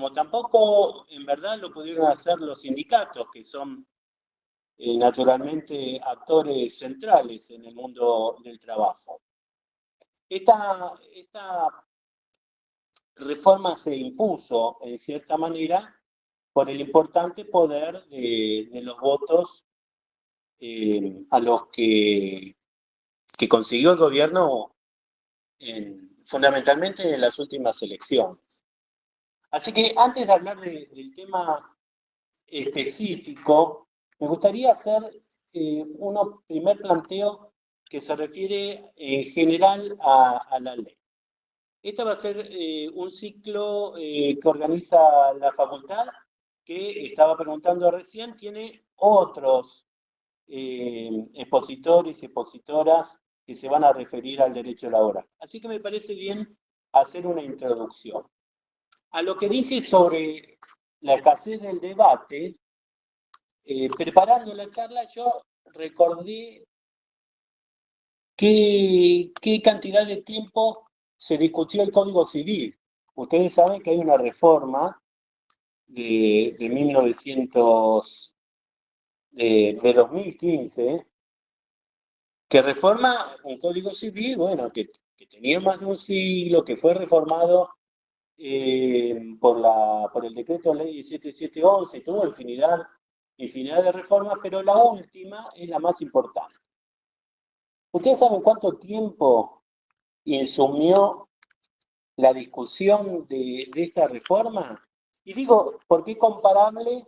como tampoco en verdad lo pudieron hacer los sindicatos, que son naturalmente actores centrales en el mundo del trabajo. Esta reforma se impuso, en cierta manera, por el importante poder de los votos a los que consiguió el gobierno fundamentalmente en las últimas elecciones. Así que antes de hablar del tema específico, me gustaría hacer un primer planteo que se refiere en general a la ley. Este va a ser un ciclo que organiza la facultad, que estaba preguntando recién, tiene otros expositores y expositoras que se van a referir al derecho laboral. Así que me parece bien hacer una introducción. A lo que dije sobre la escasez del debate, preparando la charla yo recordé qué cantidad de tiempo se discutió el Código Civil. Ustedes saben que hay una reforma de 2015 que reforma un Código Civil, bueno, que tenía más de un siglo, que fue reformado por el decreto ley 7711, tuvo infinidad de reformas, pero la última es la más importante. ¿Ustedes saben cuánto tiempo insumió la discusión de esta reforma? Y digo, ¿por qué comparable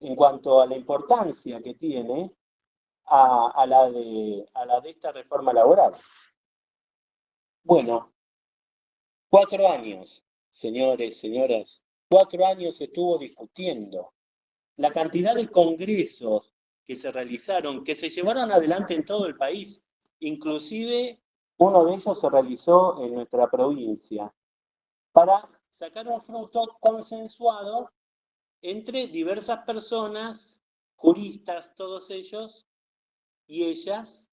en cuanto a la importancia que tiene a la de esta reforma laboral? Bueno, 4 años, señores, señoras, 4 años se estuvo discutiendo. La cantidad de congresos que se realizaron, que se llevaron adelante en todo el país, inclusive uno de ellos se realizó en nuestra provincia, para sacar un fruto consensuado entre diversas personas, juristas, todos ellos y ellas,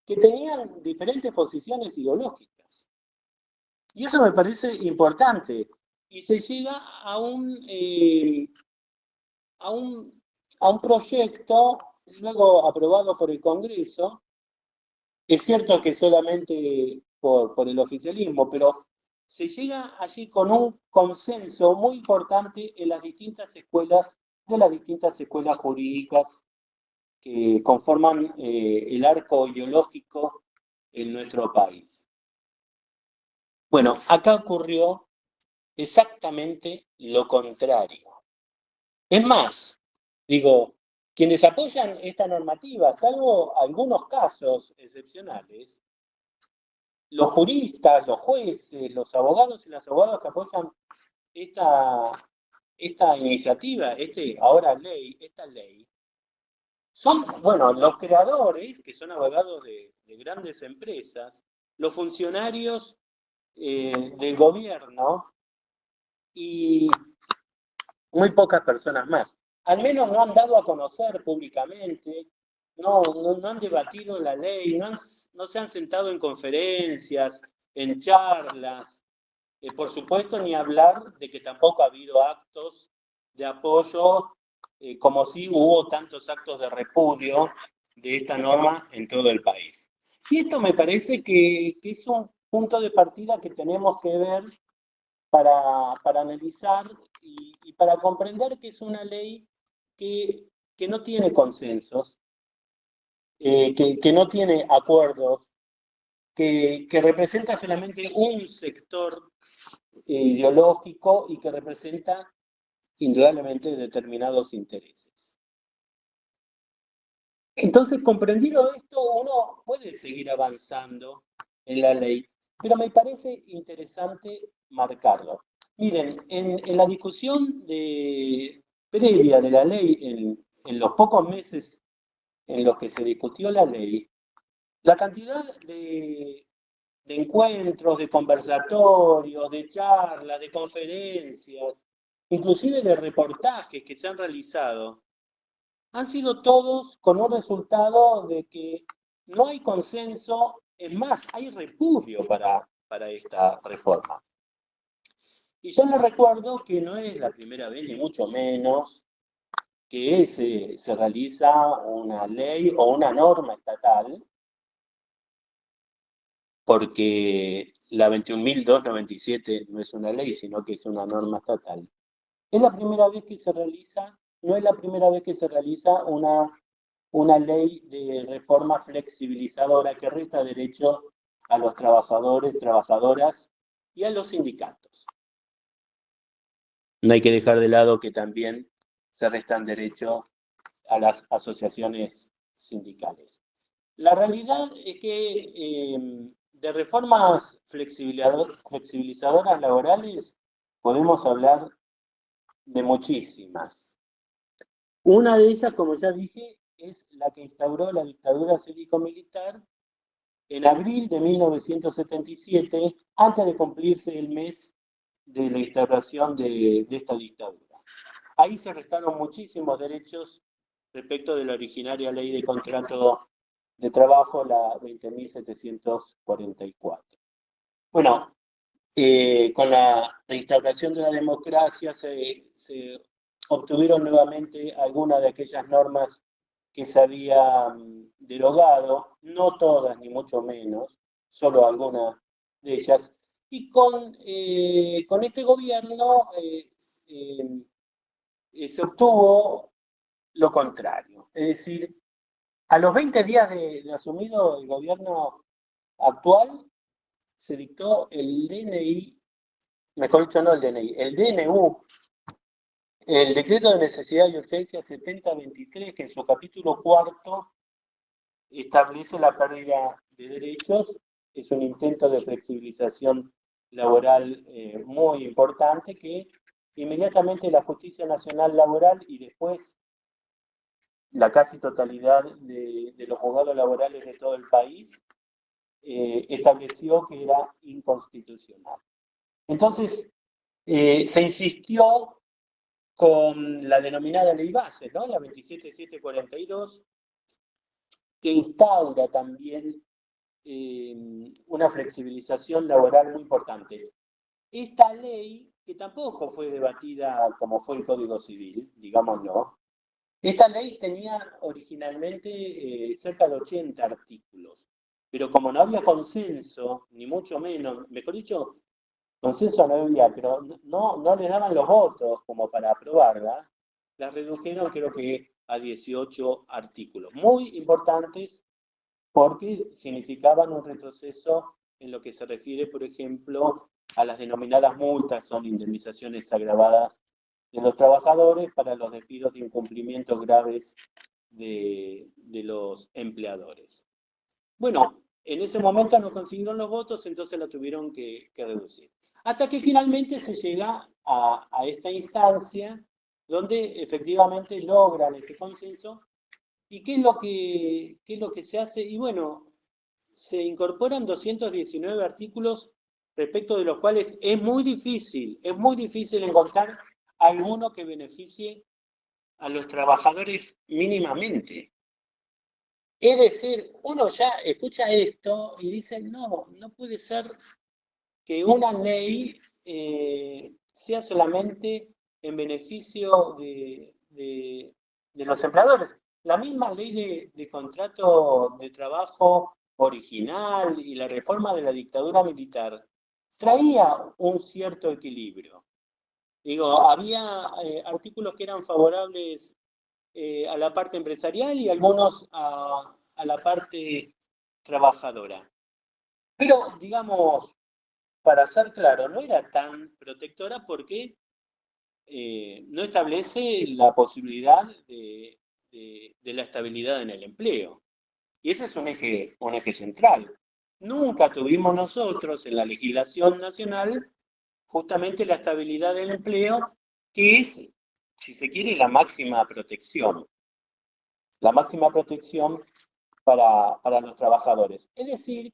que tenían diferentes posiciones ideológicas. Y eso me parece importante. Y se llega a un proyecto, luego aprobado por el Congreso. Es cierto que solamente por el oficialismo, pero se llega allí con un consenso muy importante en las distintas escuelas, de las distintas escuelas jurídicas que conforman el arco ideológico en nuestro país. Bueno, acá ocurrió exactamente lo contrario. Es más, digo, quienes apoyan esta normativa, salvo algunos casos excepcionales, los juristas, los jueces, los abogados y las abogadas que apoyan esta iniciativa, esta ley, son, bueno, los creadores, que son abogados de grandes empresas, los funcionarios del gobierno y muy pocas personas más. Al menos no han dado a conocer públicamente, no han debatido la ley, no se han sentado en conferencias, en charlas. Por supuesto, ni hablar de que tampoco ha habido actos de apoyo, como si hubo tantos actos de repudio de esta norma en todo el país. Y esto me parece que es un punto de partida que tenemos que ver para analizar y para comprender que es una ley que no tiene consensos, que no tiene acuerdos, que representa solamente un sector ideológico y que representa indudablemente determinados intereses. Entonces, comprendido esto, uno puede seguir avanzando en la ley, pero me parece interesante marcarlo. Miren, en la discusión previa de la ley, en los pocos meses en los que se discutió la ley, la cantidad de encuentros, de conversatorios, de charlas, de conferencias, inclusive de reportajes que se han realizado, han sido todos con un resultado de que no hay consenso, es más, hay repudio para esta reforma. Y yo les recuerdo que no es la primera vez, ni mucho menos, que se realiza una ley o una norma estatal, porque la 21.297 no es una ley, sino que es una norma estatal. Es la primera vez que se realiza, no es la primera vez que se realiza una ley de reforma flexibilizadora que resta derecho a los trabajadores, trabajadoras y a los sindicatos. No hay que dejar de lado que también se restan derechos a las asociaciones sindicales. La realidad es que de reformas flexibilizadoras laborales podemos hablar de muchísimas. Una de ellas, como ya dije, es la que instauró la dictadura cívico-militar en abril de 1977, antes de cumplirse el mes de la instauración de esta dictadura. Ahí se restaron muchísimos derechos respecto de la originaria ley de contrato de trabajo, la 20.744. Bueno, con la reinstauración de la democracia se obtuvieron nuevamente algunas de aquellas normas que se habían derogado, no todas ni mucho menos, solo algunas de ellas, y con este gobierno se obtuvo lo contrario. Es decir, a los 20 días de asumido el gobierno actual, se dictó el DNI, mejor dicho, no el DNI, el DNU, el Decreto de Necesidad y Urgencia 7023, que en su capítulo cuarto establece la pérdida de derechos. Es un intento de flexibilización laboral muy importante que inmediatamente la Justicia Nacional Laboral y después la casi totalidad de los juzgados laborales de todo el país estableció que era inconstitucional. Entonces, se insistió con la denominada ley base, ¿no? La 27.742, que instaura también una flexibilización laboral muy importante. Esta ley, que tampoco fue debatida como fue el Código Civil, digámoslo, esta ley tenía originalmente cerca de 80 artículos, pero como no había consenso, ni mucho menos, mejor dicho, consenso no había, pero no les daban los votos como para aprobarla, la redujeron creo que a 18 artículos, muy importantes porque significaban un retroceso en lo que se refiere, por ejemplo, a las denominadas multas, son indemnizaciones agravadas de los trabajadores para los despidos de incumplimientos graves de los empleadores. Bueno, en ese momento no consiguieron los votos, entonces la tuvieron que reducir. Hasta que finalmente se llega a esta instancia donde efectivamente logran ese consenso. ¿Y qué es lo que se hace? Y bueno, se incorporan 219 artículos respecto de los cuales es muy difícil encontrar alguno que beneficie a los trabajadores mínimamente. Es decir, uno ya escucha esto y dice, no puede ser que una ley sea solamente en beneficio de los empleadores. La misma ley de contrato de trabajo original y la reforma de la dictadura militar traía un cierto equilibrio. Digo, había artículos que eran favorables a la parte empresarial y algunos a la parte trabajadora. Pero, digamos, para ser claro, no era tan protectora porque no establece la posibilidad de la estabilidad en el empleo. Y ese es un eje central. Nunca tuvimos nosotros en la legislación nacional justamente la estabilidad del empleo, que es, si se quiere, la máxima protección. La máxima protección para los trabajadores. Es decir,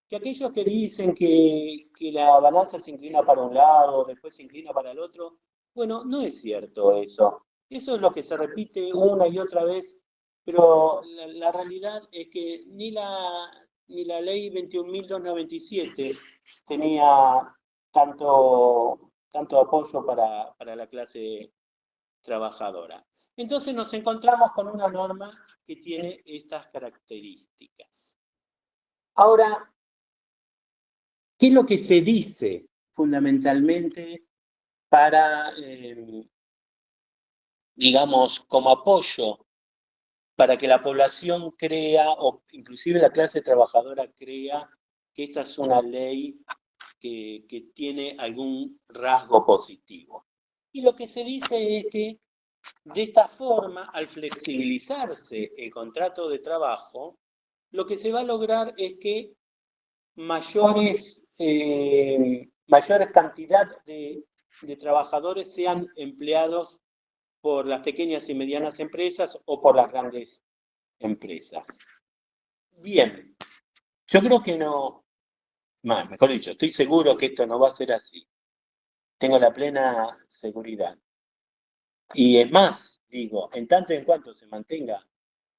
que aquellos que dicen que la balanza se inclina para un lado, después se inclina para el otro, bueno, no es cierto eso. Eso es lo que se repite una y otra vez, pero la realidad es que ni la ley 21.297 tenía tanto tanto apoyo para la clase trabajadora. Entonces nos encontramos con una norma que tiene estas características. Ahora, ¿qué es lo que se dice fundamentalmente para, digamos, como apoyo para que la población crea, o inclusive la clase trabajadora crea, que esta es una ley que tiene algún rasgo positivo? Y lo que se dice es que de esta forma, al flexibilizarse el contrato de trabajo, lo que se va a lograr es que mayor cantidad de trabajadores sean empleados por las pequeñas y medianas empresas o por las grandes empresas. Bien, yo creo que no, mejor dicho, estoy seguro que esto no va a ser así. Tengo la plena seguridad. Y es más, digo, en tanto y en cuanto se mantenga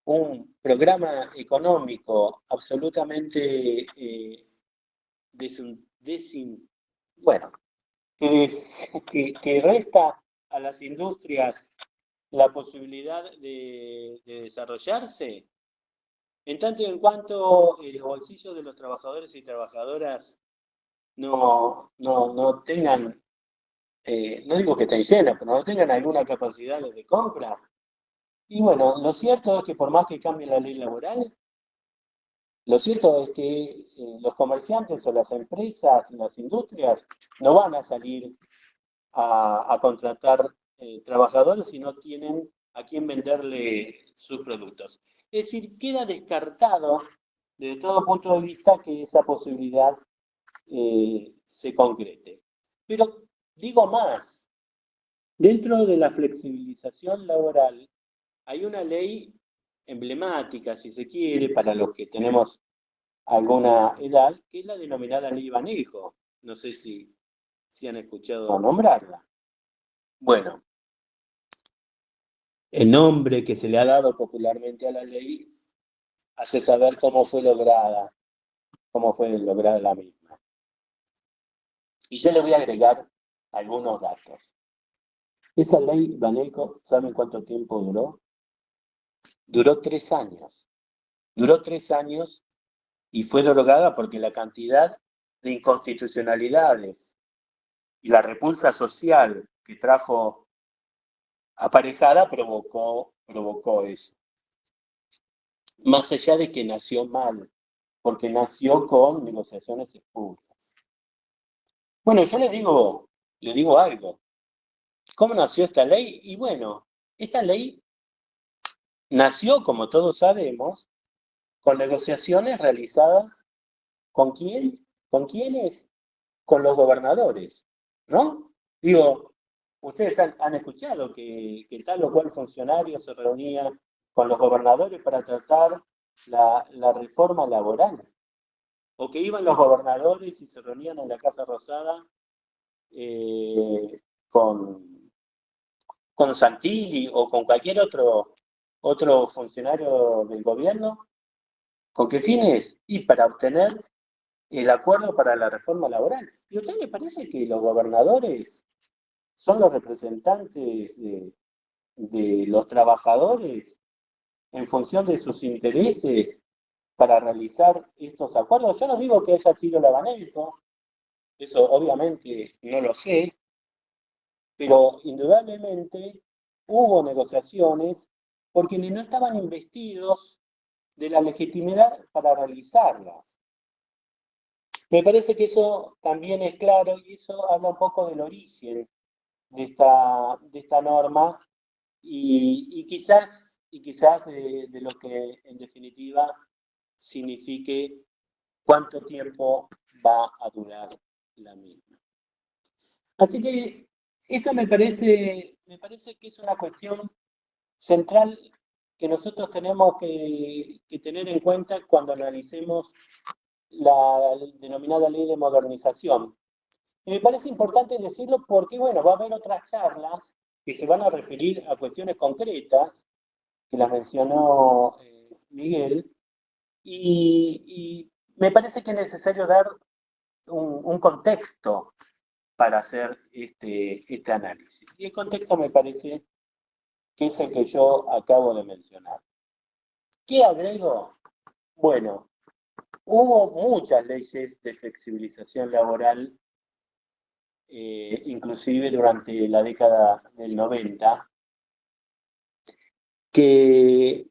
un programa económico absolutamente bueno, que resta a las industrias la posibilidad de desarrollarse, en tanto y en cuanto los bolsillos de los trabajadores y trabajadoras no tengan, no digo que estén llenos, pero no tengan alguna capacidad de compra. Y bueno, lo cierto es que por más que cambie la ley laboral, lo cierto es que los comerciantes o las empresas, las industrias, no van a salir a contratar trabajadores si no tienen a quién venderle sus productos. Es decir, queda descartado desde todo punto de vista que esa posibilidad se concrete. Pero digo más, dentro de la flexibilización laboral hay una ley emblemática, si se quiere, para los que tenemos alguna edad, que es la denominada ley Banejo. No sé si han escuchado nombrarla. Bueno, el nombre que se le ha dado popularmente a la ley hace saber cómo fue lograda la misma. Y yo le voy a agregar algunos datos. Esa ley Banejo, ¿saben cuánto tiempo duró? Duró 3 años. Duró 3 años y fue derogada porque la cantidad de inconstitucionalidades y la repulsa social que trajo aparejada provocó eso. Más allá de que nació mal, porque nació con negociaciones espurias. Bueno, yo le digo algo. ¿Cómo nació esta ley? Y bueno, esta ley nació, como todos sabemos, con negociaciones realizadas ¿con quién? ¿Con quiénes? Con los gobernadores, ¿no? Digo, ustedes han escuchado que tal o cual funcionario se reunía con los gobernadores para tratar la reforma laboral, o que iban los gobernadores y se reunían en la Casa Rosada con Santilli o con cualquier otro funcionario del gobierno. ¿Con qué fines? Y para obtener el acuerdo para la reforma laboral. ¿Y a usted le parece que los gobernadores son los representantes de los trabajadores en función de sus intereses para realizar estos acuerdos? Yo no digo que haya sido la Banejo, eso obviamente no lo sé, pero indudablemente hubo negociaciones por quienes no estaban investidos de la legitimidad para realizarlas. Me parece que eso también es claro y eso habla un poco del origen de esta norma y quizás de lo que en definitiva signifique cuánto tiempo va a durar la misma. Así que eso me parece que es una cuestión central que nosotros tenemos que tener en cuenta cuando analicemos la denominada ley de modernización. Y me parece importante decirlo porque, bueno, va a haber otras charlas que se van a referir a cuestiones concretas, que las mencionó Miguel, y me parece que es necesario dar un contexto para hacer este análisis. Y el contexto me parece que es el que yo acabo de mencionar. ¿Qué agrego? Bueno, hubo muchas leyes de flexibilización laboral, inclusive durante la década del 90, que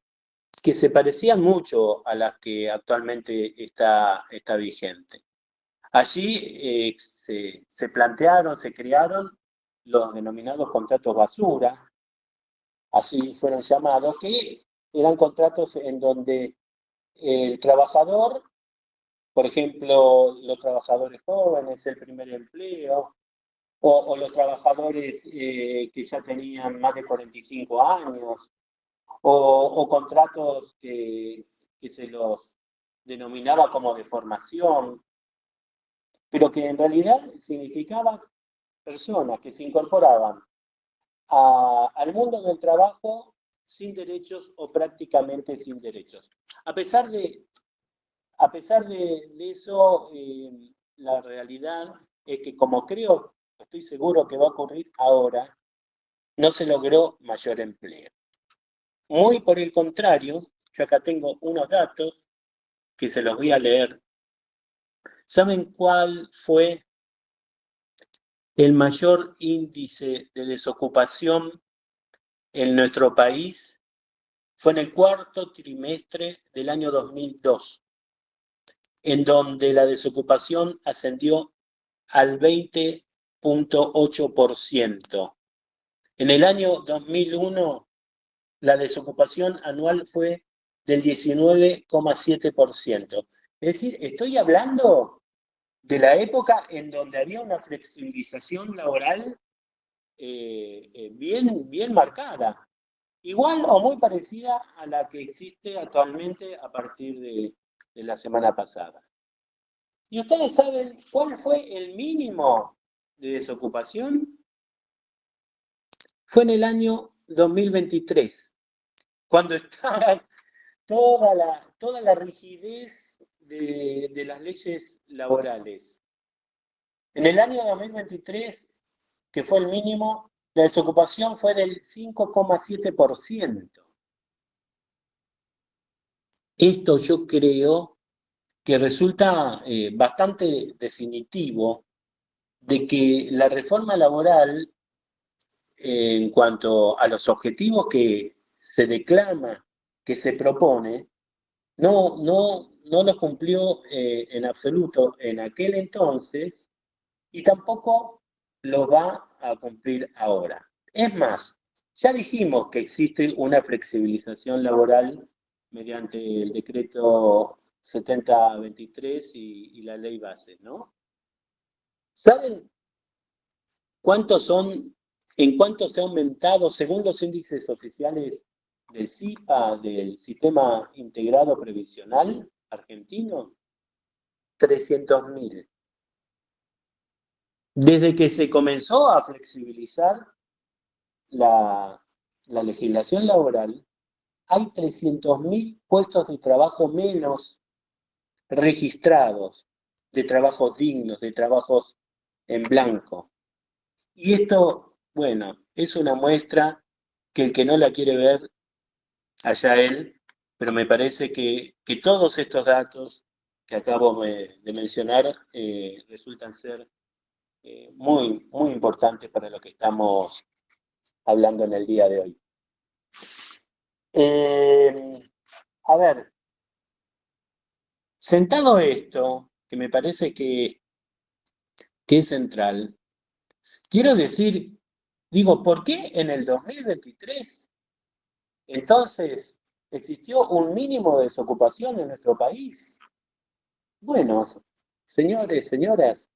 se parecían mucho a las que actualmente está vigente. Allí se plantearon, se crearon los denominados contratos basura, así fueron llamados, que eran contratos en donde el trabajador, por ejemplo, los trabajadores jóvenes, el primer empleo, o los trabajadores que ya tenían más de 45 años, o contratos que se los denominaba como de formación, pero que en realidad significaban personas que se incorporaban al mundo del trabajo sin derechos o prácticamente sin derechos. A pesar de eso, la realidad es que, como creo, estoy seguro que va a ocurrir ahora, no se logró mayor empleo. Muy por el contrario, yo acá tengo unos datos que se los voy a leer. ¿Saben cuál fue el mayor índice de desocupación en nuestro país? Fue en el cuarto trimestre del año 2002, en donde la desocupación ascendió al 20.8%. En el año 2001, la desocupación anual fue del 19,7%. Es decir, estoy hablando de la época en donde había una flexibilización laboral bien marcada, igual o muy parecida a la que existe actualmente a partir de la semana pasada. ¿Y ustedes saben cuál fue el mínimo de desocupación? Fue en el año 2023, cuando estaba toda la rigidez de las leyes laborales. En el año 2023, que fue el mínimo, la desocupación fue del 5,7%. Esto yo creo que resulta bastante definitivo de que la reforma laboral, en cuanto a los objetivos que se declama, que se propone, no los cumplió en absoluto en aquel entonces y tampoco los va a cumplir ahora. Es más, ya dijimos que existe una flexibilización laboral mediante el decreto 7023 y la ley base, ¿no? ¿Saben en cuánto se ha aumentado, según los índices oficiales del SIPA, del Sistema Integrado Previsional argentino? 300.000. Desde que se comenzó a flexibilizar la legislación laboral, hay 300.000 puestos de trabajo menos registrados, de trabajos dignos, de trabajos en blanco. Y esto, bueno, es una muestra que el que no la quiere ver, allá él, pero me parece que todos estos datos que acabo de mencionar resultan ser muy, muy importantes para lo que estamos hablando en el día de hoy. A ver, sentado esto, que me parece que es central, quiero decir, digo, ¿por qué en el 2023 entonces existió un mínimo de desocupación en nuestro país? Bueno, señores, señoras,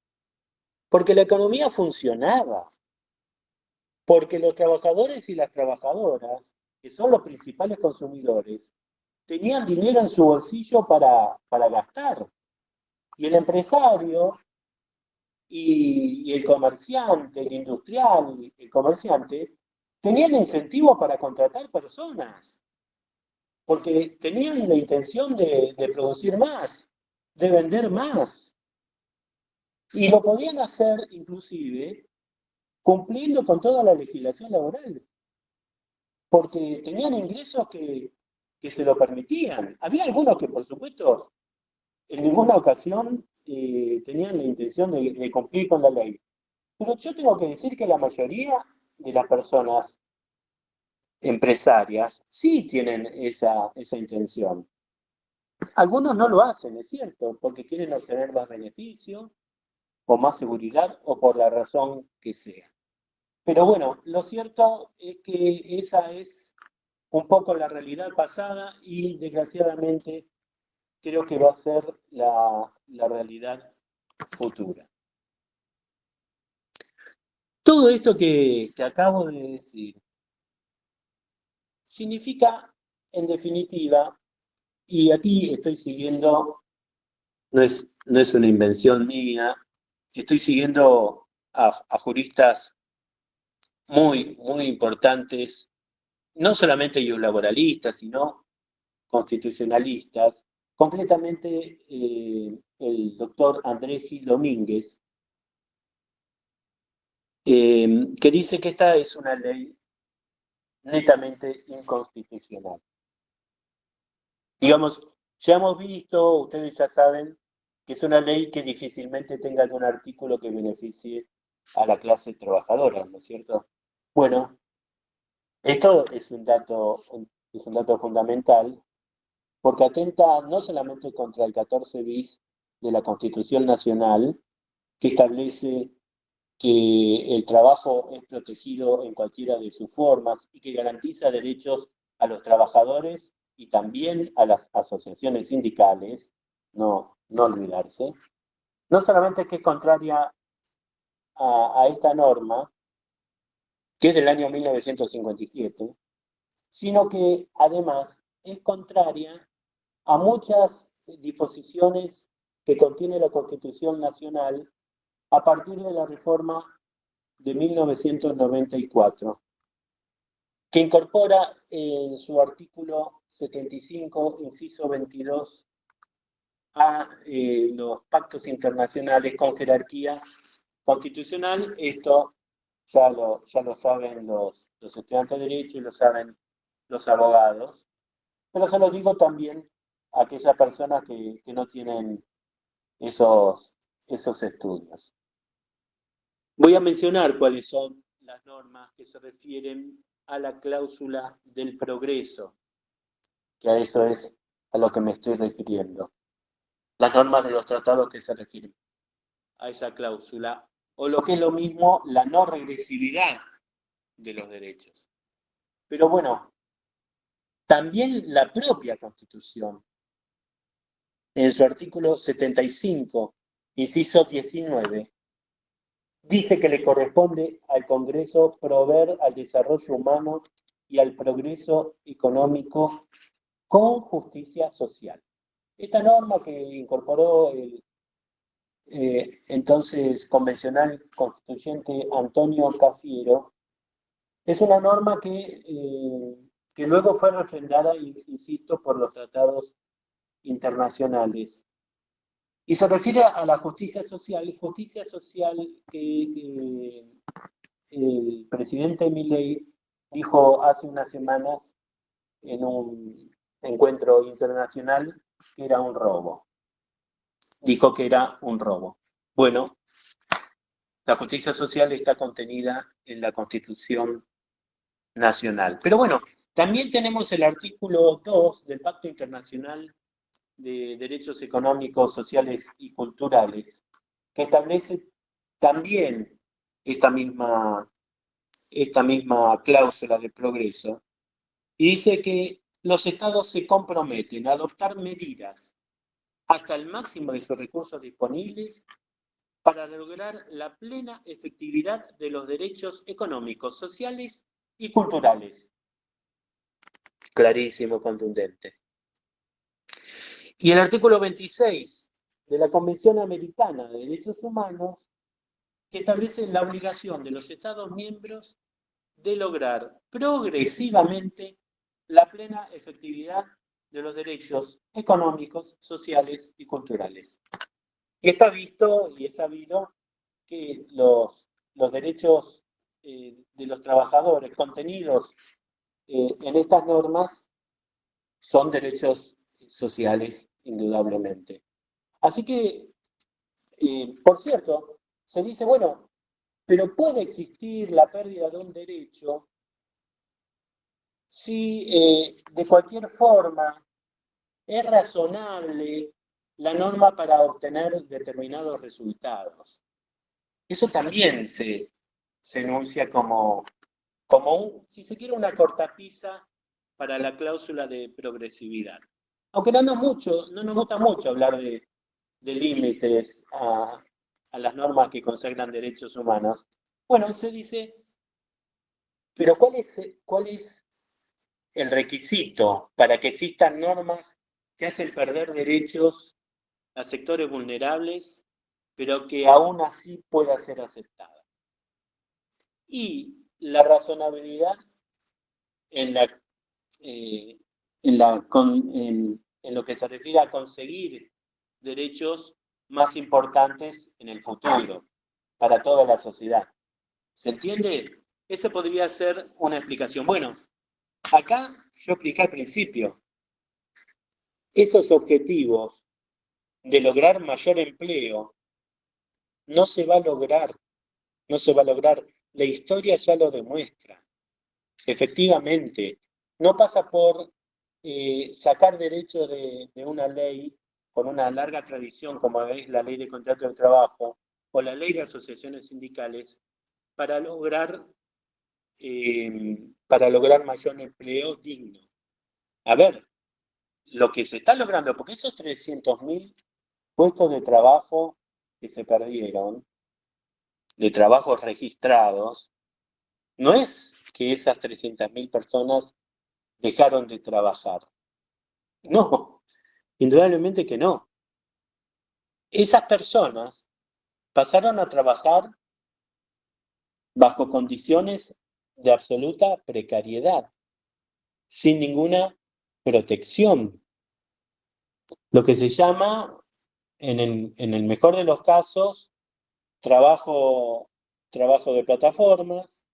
porque la economía funcionaba, porque los trabajadores y las trabajadoras, que son los principales consumidores, tenían dinero en su bolsillo para gastar. Y el empresario y el comerciante, el industrial, el comerciante, tenían incentivo para contratar personas, porque tenían la intención de producir más, de vender más. Y lo podían hacer inclusive cumpliendo con toda la legislación laboral, porque tenían ingresos que se lo permitían. Había algunos que, por supuesto, en ninguna ocasión tenían la intención de cumplir con la ley. Pero yo tengo que decir que la mayoría de las personas empresarias sí tienen esa intención. Algunos no lo hacen, es cierto, porque quieren obtener más beneficio o más seguridad o por la razón que sea. Pero bueno, lo cierto es que esa es un poco la realidad pasada y desgraciadamente creo que va a ser la realidad futura. Todo esto que acabo de decir significa, en definitiva, y aquí estoy siguiendo, no es una invención mía, estoy siguiendo a juristas muy importantes, no solamente laboralistas, sino constitucionalistas, concretamente el doctor Andrés Gil Domínguez, que dice que esta es una ley netamente inconstitucional. Digamos, ya hemos visto, ustedes ya saben, que es una ley que difícilmente tenga algún artículo que beneficie a la clase trabajadora, ¿no es cierto? Bueno, esto es un dato fundamental porque atenta no solamente contra el 14 bis de la Constitución Nacional, que establece que el trabajo es protegido en cualquiera de sus formas y que garantiza derechos a los trabajadores y también a las asociaciones sindicales, no olvidarse. No solamente que es contraria a esta norma, que es del año 1957, sino que además es contraria a muchas disposiciones que contiene la Constitución Nacional a partir de la reforma de 1994, que incorpora en su artículo 75, inciso 22, a los pactos internacionales con jerarquía constitucional. Esto ya lo saben los estudiantes de Derecho y lo saben los abogados, pero se lo digo también a aquellas personas que no tienen esos estudios. Voy a mencionar cuáles son las normas que se refieren a la cláusula del progreso, que a eso es a lo que me estoy refiriendo. Las normas de los tratados que se refieren a esa cláusula, o lo que es lo mismo, la no regresividad de los derechos. Pero bueno, también la propia Constitución, en su artículo 75, inciso 19, dice que le corresponde al Congreso proveer al desarrollo humano y al progreso económico con justicia social. Esta norma que incorporó el entonces convencional constituyente Antonio Cafiero es una norma que luego fue refrendada, insisto, por los tratados internacionales. Y se refiere a la justicia social que el presidente Milei dijo hace unas semanas en un encuentro internacional que era un robo. Dijo que era un robo. Bueno, la justicia social está contenida en la Constitución Nacional. Pero bueno, también tenemos el artículo 2 del Pacto Internacional de Derechos Económicos, Sociales y Culturales, que establece también esta misma cláusula de progreso, y dice que los estados se comprometen a adoptar medidas hasta el máximo de sus recursos disponibles para lograr la plena efectividad de los derechos económicos, sociales y culturales. Clarísimo, contundente. Y el artículo 26 de la Convención Americana de Derechos Humanos, que establece la obligación de los Estados miembros de lograr progresivamente la plena efectividad de los derechos económicos, sociales y culturales. Y está visto y es sabido que los derechos de los trabajadores contenidos en estas normas son derechos sociales, indudablemente. Así que, por cierto, se dice, bueno, pero puede existir la pérdida de un derecho si de cualquier forma es razonable la norma para obtener determinados resultados. Eso también se enuncia como si se quiere, una cortapisa para la cláusula de progresividad. Aunque no nos gusta mucho hablar de límites a las normas que consagran derechos humanos. Bueno, se dice, pero ¿cuál es el requisito para que existan normas que hacen perder derechos a sectores vulnerables, pero que aún así pueda ser aceptada? Y la razonabilidad en, la, en lo que se refiere a conseguir derechos más importantes en el futuro para toda la sociedad. ¿Se entiende? Esa podría ser una explicación. Bueno, acá yo expliqué al principio, esos objetivos de lograr mayor empleo no se va a lograr, no se va a lograr. La historia ya lo demuestra. Efectivamente, no pasa por sacar derecho de una ley con una larga tradición, como es la ley de contrato de trabajo o la ley de asociaciones sindicales, para lograr mayor empleo digno. A ver, lo que se está logrando, porque esos 300.000 puestos de trabajo que se perdieron, de trabajos registrados, no es que esas 300.000 personas dejaron de trabajar. No, indudablemente que no. Esas personas pasaron a trabajar bajo condiciones de absoluta precariedad, sin ninguna protección. Lo que se llama, en el mejor de los casos, trabajo de plataformas,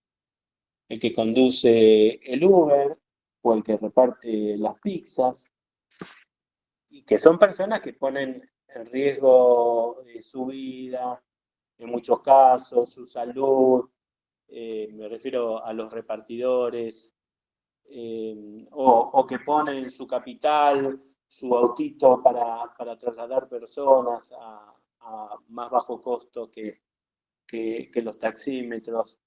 el que conduce el Uber o el que reparte las pizzas, y que son personas que ponen en riesgo su vida, en muchos casos, su salud, me refiero a los repartidores, o que ponen su capital, su autito para trasladar personas a más bajo costo que los taxímetros.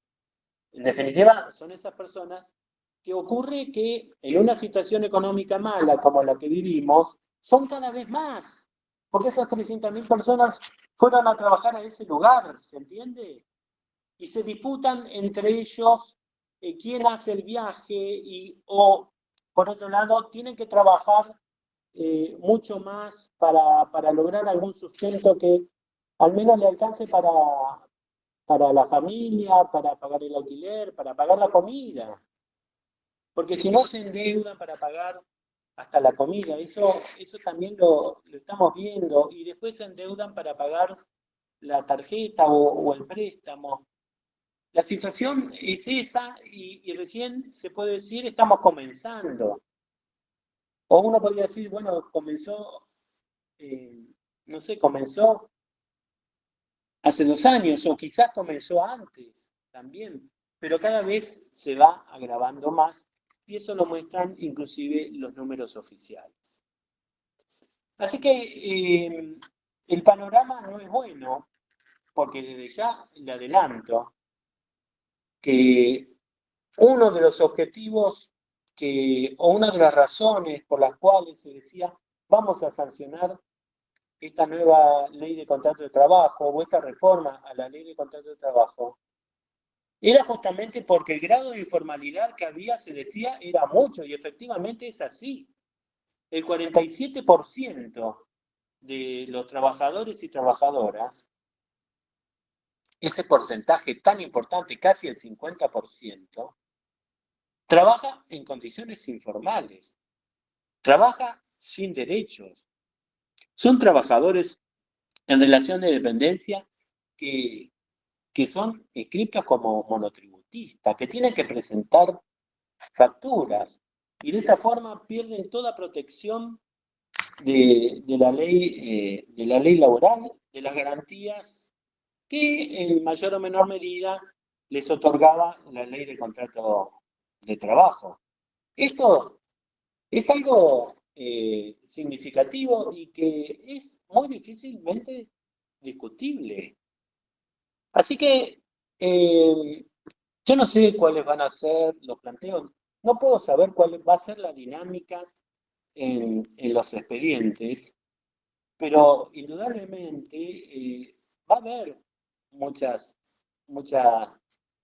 En definitiva, son esas personas que ocurre que en una situación económica mala como la que vivimos, son cada vez más, porque esas 300.000 personas fueron a trabajar a ese lugar, ¿se entiende? Y se disputan entre ellos quién hace el viaje o, por otro lado, tienen que trabajar mucho más para lograr algún sustento que al menos le alcance para la familia, para pagar el alquiler, para pagar la comida. Porque si no se endeudan para pagar hasta la comida, eso también lo estamos viendo, y después se endeudan para pagar la tarjeta o el préstamo. La situación es esa y recién se puede decir estamos comenzando. O uno podría decir, bueno, comenzó, no sé, comenzó hace 2 años o quizás comenzó antes también, pero cada vez se va agravando más y eso lo muestran inclusive los números oficiales. Así que el panorama no es bueno, porque desde ya le adelanto que uno de los objetivos o una de las razones por las cuales se decía vamos a sancionar esta nueva ley de contrato de trabajo o esta reforma a la ley de contrato de trabajo, era justamente porque el grado de informalidad que había, se decía, era mucho, y efectivamente es así. El 47% de los trabajadores y trabajadoras, ese porcentaje tan importante, casi el 50%, trabaja en condiciones informales, trabaja sin derechos. Son trabajadores en relación de dependencia que, que son inscriptos como monotributistas, que tienen que presentar facturas y de esa forma pierden toda protección de la ley laboral, de las garantías que en mayor o menor medida les otorgaba la ley de contrato de trabajo. Esto es algo significativo y que es muy difícilmente discutible. Así que yo no sé cuáles van a ser los planteos, no puedo saber cuál va a ser la dinámica en los expedientes, pero indudablemente va a haber muchas, mucha,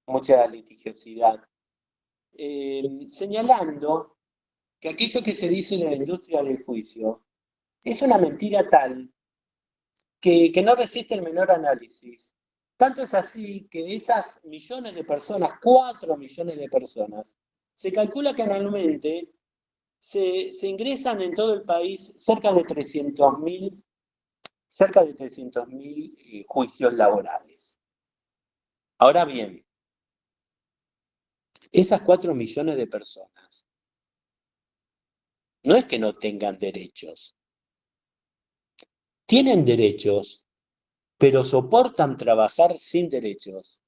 mucha litigiosidad, señalando que aquello que se dice en la industria del juicio es una mentira tal que no resiste el menor análisis. Tanto es así que de esas millones de personas, 4 millones de personas, se calcula que anualmente se ingresan en todo el país cerca de 300.000 juicios laborales. Ahora bien, esas 4 millones de personas no es que no tengan derechos, tienen derechos, pero soportan trabajar sin derechos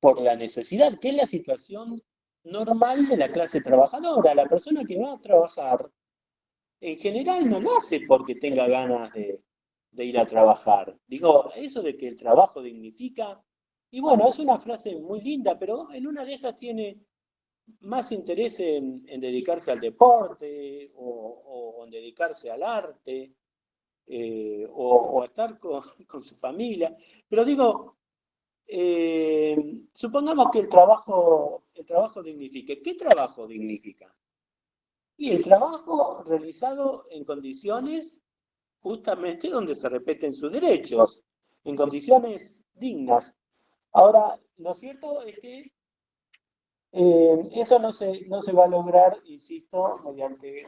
por la necesidad, que es la situación normal de la clase trabajadora. La persona que va a trabajar, en general no lo hace porque tenga ganas de ir a trabajar. Digo, eso de que el trabajo dignifica, y bueno, es una frase muy linda, pero en una de esas tiene más interés en dedicarse al deporte o en dedicarse al arte o a estar con su familia. Pero digo, supongamos que el trabajo dignifique. ¿Qué trabajo dignifica? Y el trabajo realizado en condiciones justamente donde se respeten sus derechos, en condiciones dignas. Ahora, lo cierto es que eso no se va a lograr, insisto, mediante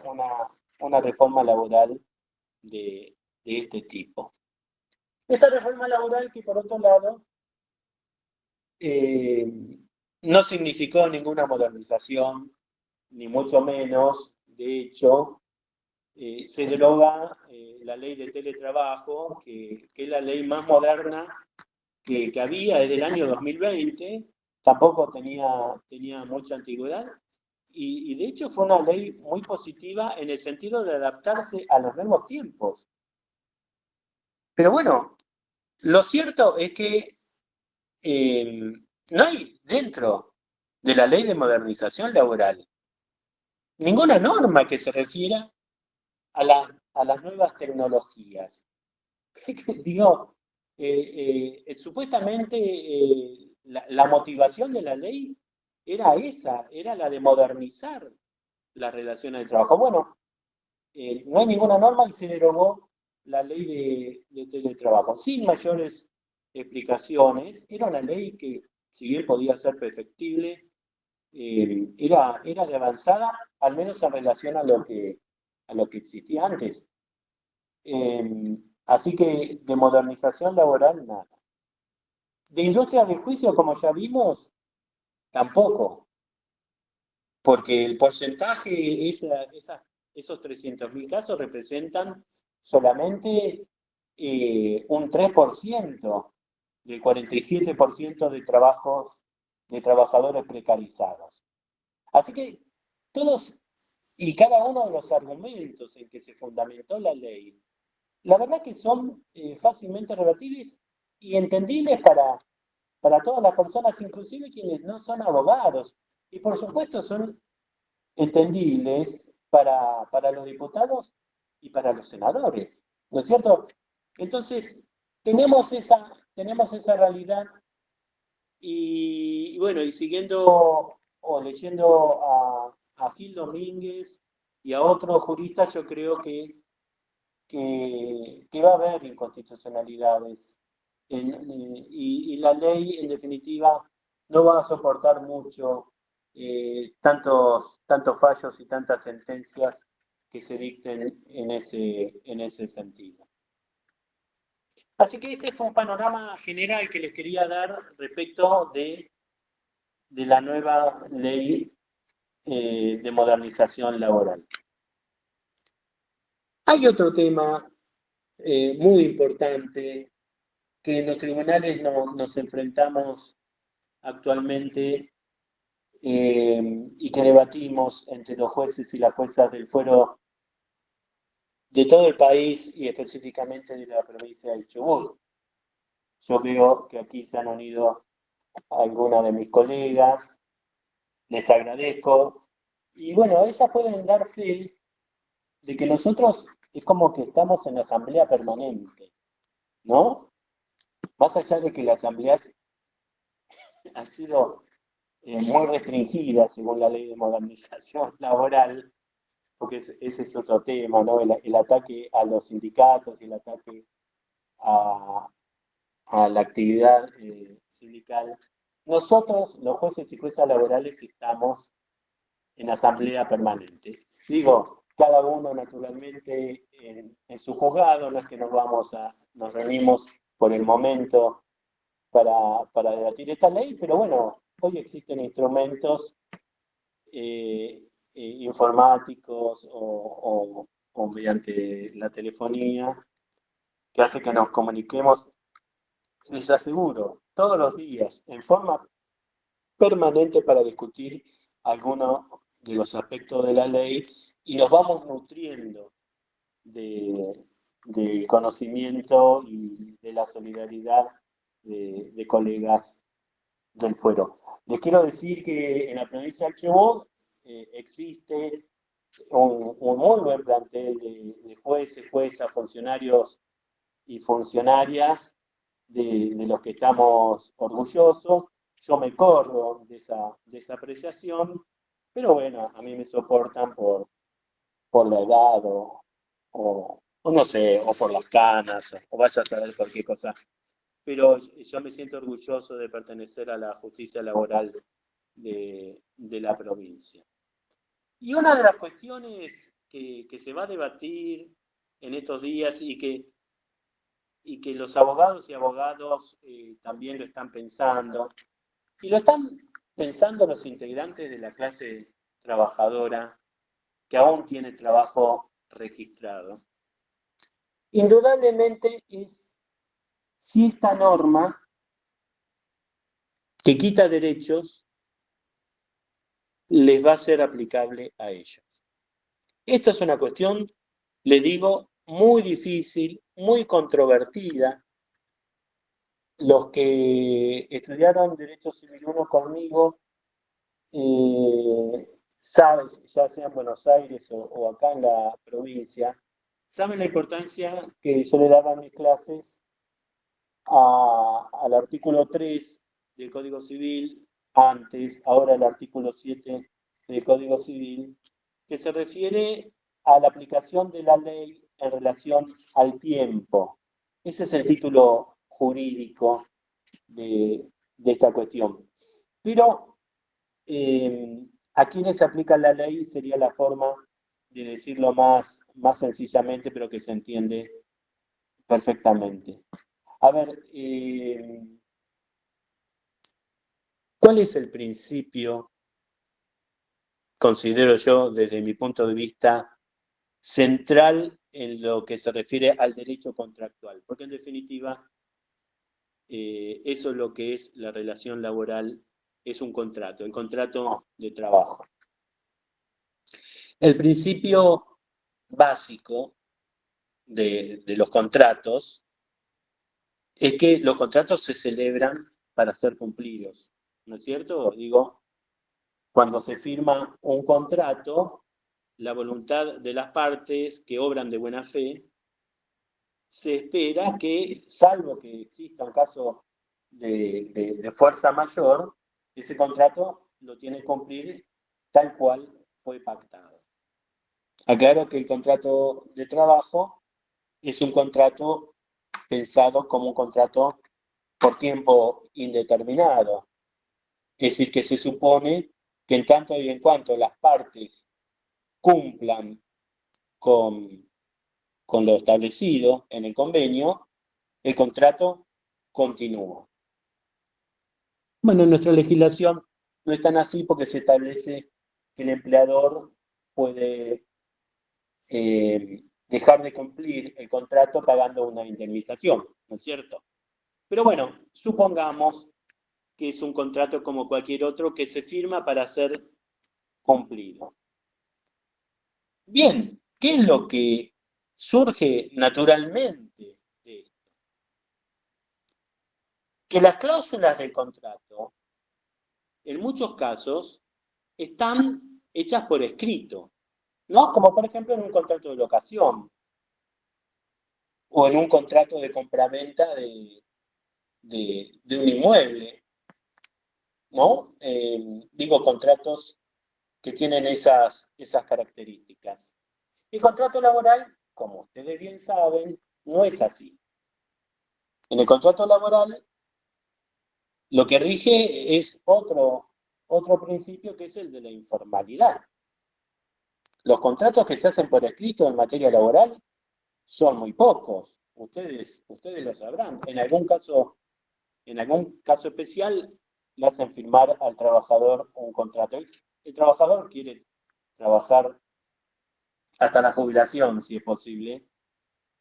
una reforma laboral de este tipo. Esta reforma laboral que por otro lado no significó ninguna modernización, ni mucho menos. De hecho, se deroga la ley de teletrabajo, que es la ley más moderna que había desde el año 2020, tampoco tenía mucha antigüedad, y de hecho fue una ley muy positiva en el sentido de adaptarse a los nuevos tiempos. Pero bueno, lo cierto es que no hay dentro de la ley de modernización laboral ninguna norma que se refiera a las nuevas tecnologías. Digo, supuestamente la motivación de la ley era esa, era la de modernizar las relaciones de trabajo. Bueno, no hay ninguna norma y se derogó la ley de teletrabajo, sin mayores explicaciones. Era una ley que, si bien podía ser perfectible, era de avanzada, al menos en relación a lo que existía antes. Así que de modernización laboral, nada. De industria de juicio, como ya vimos, tampoco, porque el porcentaje, esos 300.000 casos representan solamente un 3% del 47% de trabajadores precarizados. Así que todos y cada uno de los argumentos en que se fundamentó la ley, la verdad que son fácilmente rebatibles y entendibles para todas las personas, inclusive quienes no son abogados. Y por supuesto son entendibles para los diputados y para los senadores, ¿no es cierto? Entonces, tenemos esa realidad y bueno, y siguiendo o leyendo a Gil Domínguez y a otros juristas, yo creo que va a haber inconstitucionalidades y la ley, en definitiva, no va a soportar mucho tantos fallos y tantas sentencias que se dicten en ese sentido. Así que este es un panorama general que les quería dar respecto de la nueva ley de modernización laboral. Hay otro tema muy importante que en los tribunales nos enfrentamos actualmente y que debatimos entre los jueces y las juezas del fuero de todo el país y específicamente de la provincia de Chubut. Yo veo que aquí se han unido algunas de mis colegas, les agradezco. Y bueno, ellas pueden dar fe de que nosotros es como que estamos en la asamblea permanente, ¿no? Más allá de que la asamblea ha sido muy restringida según la ley de modernización laboral, porque ese es otro tema, ¿no? El ataque a los sindicatos y el ataque a la actividad sindical. Nosotros, los jueces y juezas laborales, estamos en asamblea permanente. Digo, cada uno naturalmente en su juzgado, no es que nos reunimos por el momento para debatir esta ley, pero bueno, hoy existen instrumentos informáticos o mediante la telefonía que hace que nos comuniquemos, les aseguro, todos los días, en forma permanente para discutir algunos de los aspectos de la ley y nos vamos nutriendo del conocimiento y de la solidaridad de colegas del fuero. Les quiero decir que en la provincia de Chubut existe un muy buen plantel de jueces, juezas, funcionarios y funcionarias de los que estamos orgullosos. Yo me corro de esa apreciación, pero bueno, a mí me soportan por la edad o no sé, o por las canas, o vaya a saber por qué cosa. Pero yo me siento orgulloso de pertenecer a la justicia laboral de la provincia. Y una de las cuestiones que se va a debatir en estos días y que los abogados y abogados también lo están pensando, y lo están pensando los integrantes de la clase trabajadora que aún tiene trabajo registrado. Indudablemente es si esta norma que quita derechos les va a ser aplicable a ellos. Esta es una cuestión, le digo, muy difícil, muy controvertida. Los que estudiaron Derecho Civil 1 conmigo saben, ya sea en Buenos Aires o acá en la provincia, saben la importancia que yo le daba en mis clases al artículo 3 del Código Civil, antes, ahora el artículo 7 del Código Civil, que se refiere a la aplicación de la ley en relación al tiempo. Ese es el título jurídico de esta cuestión. Pero a quienes se aplica la ley sería la forma de decirlo más sencillamente, pero que se entiende perfectamente. A ver, ¿cuál es el principio, considero yo, desde mi punto de vista, central en lo que se refiere al derecho contractual? Porque en definitiva, eso es lo que es la relación laboral, es un contrato, el contrato de trabajo. El principio básico de los contratos es que los contratos se celebran para ser cumplidos, ¿no es cierto? Digo, cuando se firma un contrato, la voluntad de las partes que obran de buena fe, se espera que, salvo que exista un caso de fuerza mayor, ese contrato lo tiene que cumplir tal cual fue pactado. Aclaro que el contrato de trabajo es un contrato pensado como un contrato por tiempo indeterminado. Es decir, que se supone que en tanto y en cuanto las partes cumplan con lo establecido en el convenio, el contrato continúa. Bueno, en nuestra legislación no es tan así porque se establece que el empleador puede dejar de cumplir el contrato pagando una indemnización, ¿no es cierto? Pero bueno, supongamos que es un contrato como cualquier otro que se firma para ser cumplido. Bien, ¿qué es lo que surge naturalmente de esto? Que las cláusulas del contrato, en muchos casos, están hechas por escrito, ¿no? Como por ejemplo en un contrato de locación o en un contrato de compraventa de un inmueble, ¿no? Digo, contratos que tienen esas características. El contrato laboral, como ustedes bien saben, no es así. En el contrato laboral, lo que rige es otro principio, que es el de la informalidad. Los contratos que se hacen por escrito en materia laboral son muy pocos. Ustedes lo sabrán. En algún caso especial, le hacen firmar al trabajador un contrato. El trabajador quiere trabajar hasta la jubilación, si es posible,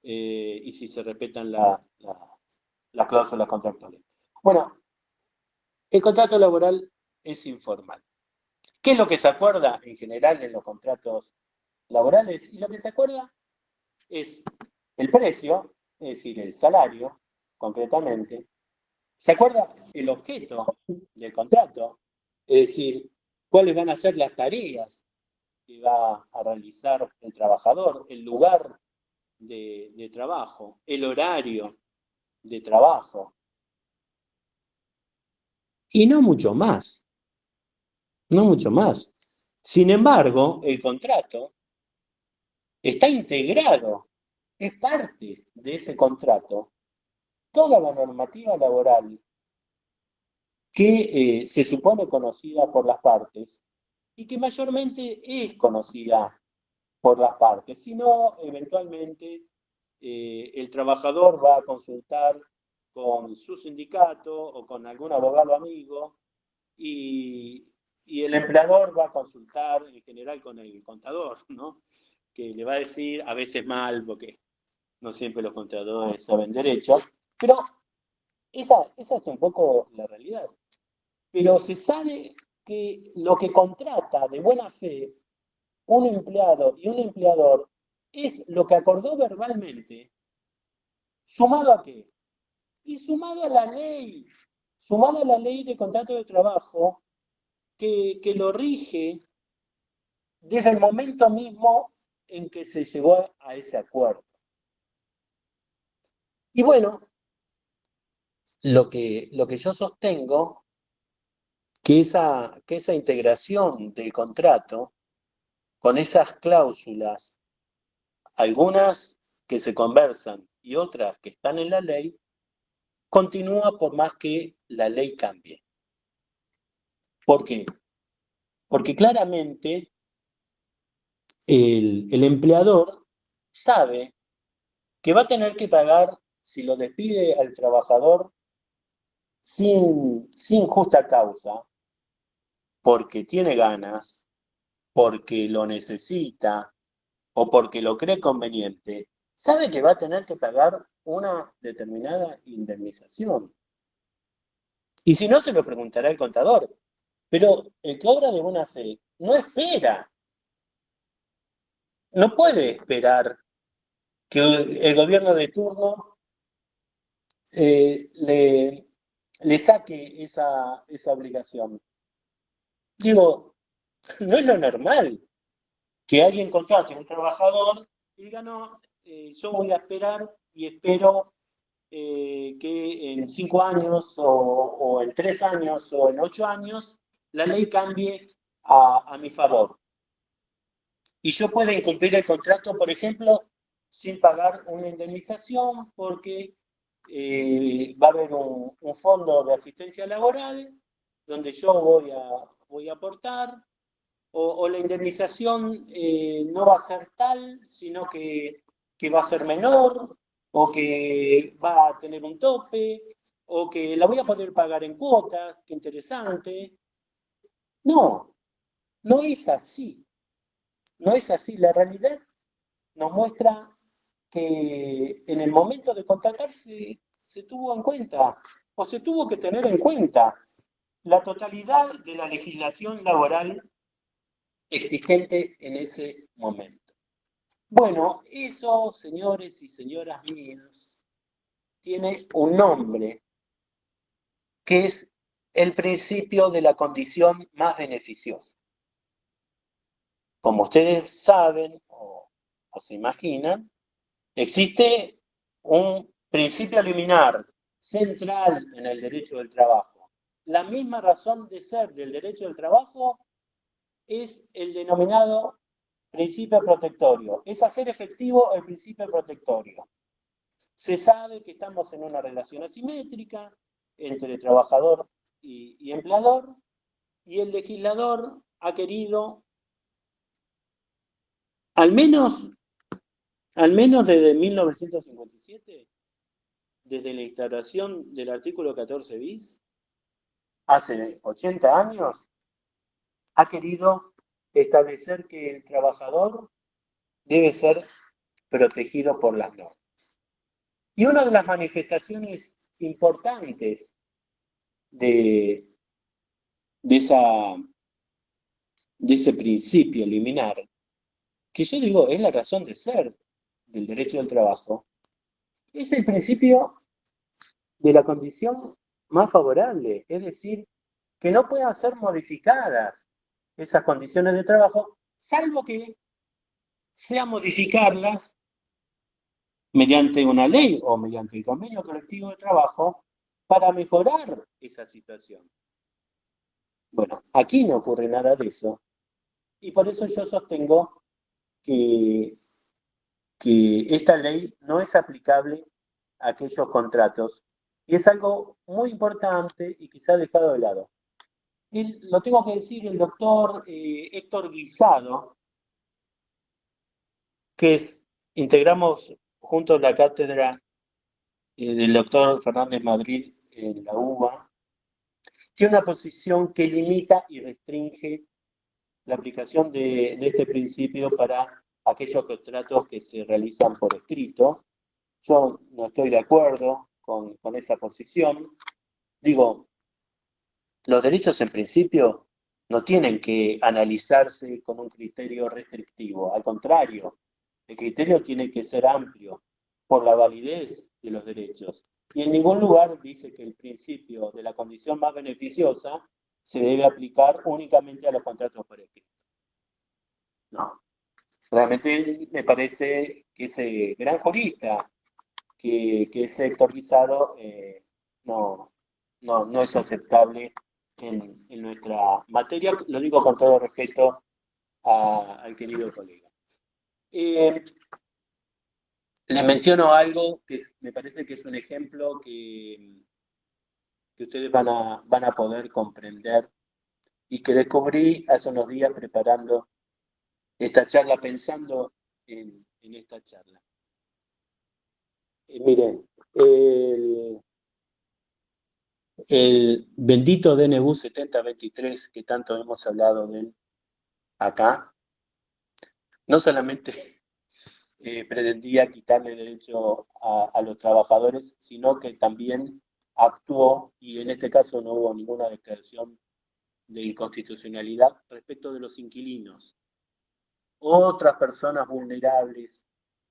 y si se respetan las cláusulas contractuales. Bueno, el contrato laboral es informal. ¿Qué es lo que se acuerda en general en los contratos laborales? Y lo que se acuerda es el precio, es decir, el salario, concretamente. ¿Se acuerda el objeto del contrato? Es decir, cuáles van a ser las tareas que va a realizar el trabajador, el lugar de trabajo, el horario de trabajo, y no mucho más, no mucho más. Sin embargo, el contrato está integrado, es parte de ese contrato, toda la normativa laboral que se supone conocida por las partes y que mayormente es conocida por las partes, sino eventualmente el trabajador va a consultar con su sindicato o con algún abogado amigo y, y el empleador va a consultar en general con el contador, ¿no? Que le va a decir, a veces mal, porque no siempre los contadores saben derecho, pero esa es un poco la realidad. Pero se sabe que lo que contrata de buena fe un empleado y un empleador es lo que acordó verbalmente, ¿sumado a qué? Y sumado a la ley de contrato de trabajo que lo rige desde el momento mismo en que se llegó a ese acuerdo. Y bueno, lo que yo sostengo, que esa integración del contrato con esas cláusulas, algunas que se conversan y otras que están en la ley, continúa por más que la ley cambie. ¿Por qué? Porque claramente el empleador sabe que va a tener que pagar, si lo despide al trabajador sin justa causa, porque tiene ganas, porque lo necesita o porque lo cree conveniente, sabe que va a tener que pagar una determinada indemnización. Y si no, se lo preguntará el contador. Pero el que obra de buena fe no espera, no puede esperar que el gobierno de turno le saque esa obligación. Digo, no es lo normal que alguien contrate a un trabajador y diga, no, yo voy a esperar y espero que en 5 años o en 3 años o en 8 años la ley cambie a mi favor. Y yo puedo incumplir el contrato, por ejemplo, sin pagar una indemnización porque va a haber un fondo de asistencia laboral donde yo voy a aportar, o la indemnización no va a ser tal, sino que va a ser menor, o que va a tener un tope, o que la voy a poder pagar en cuotas, qué interesante. No, no es así. No es así. La realidad nos muestra que en el momento de contratarse se tuvo en cuenta, o se tuvo que tener en cuenta, la totalidad de la legislación laboral existente en ese momento. Bueno, eso, señores y señoras mías, tiene un nombre, que es el principio de la condición más beneficiosa. Como ustedes saben o se imaginan, existe un principio liminar central en el derecho del trabajo. La misma razón de ser del derecho del trabajo es el denominado principio protectorio, es hacer efectivo el principio protectorio. Se sabe que estamos en una relación asimétrica entre trabajador y empleador, y el legislador ha querido, al menos, desde 1957, desde la instauración del artículo 14 bis, hace 80 años, ha querido establecer que el trabajador debe ser protegido por las normas. Y una de las manifestaciones importantes de, de, esa, de ese principio liminar, que yo digo es la razón de ser del derecho del trabajo, es el principio de la condición más favorable, es decir, que no puedan ser modificadas esas condiciones de trabajo, salvo que sea modificarlas mediante una ley o mediante el convenio colectivo de trabajo para mejorar esa situación. Bueno, aquí no ocurre nada de eso, y por eso yo sostengo que, esta ley no es aplicable a aquellos contratos, y es algo muy importante y quizá dejado de lado. Lo tengo que decir, el doctor Héctor Guisado, integramos juntos la cátedra del doctor Fernández Madrid en la UBA, tiene una posición que limita y restringe la aplicación de este principio para aquellos contratos que se realizan por escrito. Yo no estoy de acuerdo con esa posición. Digo, los derechos en principio no tienen que analizarse con un criterio restrictivo, al contrario, el criterio tiene que ser amplio por la validez de los derechos. Y en ningún lugar dice que el principio de la condición más beneficiosa se debe aplicar únicamente a los contratos por escrito. No, realmente me parece que ese gran jurista que es sectorizado no es aceptable en nuestra materia. Lo digo con todo respeto al querido colega. Les menciono algo que me parece que es un ejemplo que ustedes van a poder comprender y que descubrí hace unos días preparando esta charla, pensando en esta charla. Miren, el bendito DNU 7023, que tanto hemos hablado de él acá, no solamente pretendía quitarle derecho a los trabajadores, sino que también actuó, y en este caso no hubo ninguna declaración de inconstitucionalidad respecto de los inquilinos, otras personas vulnerables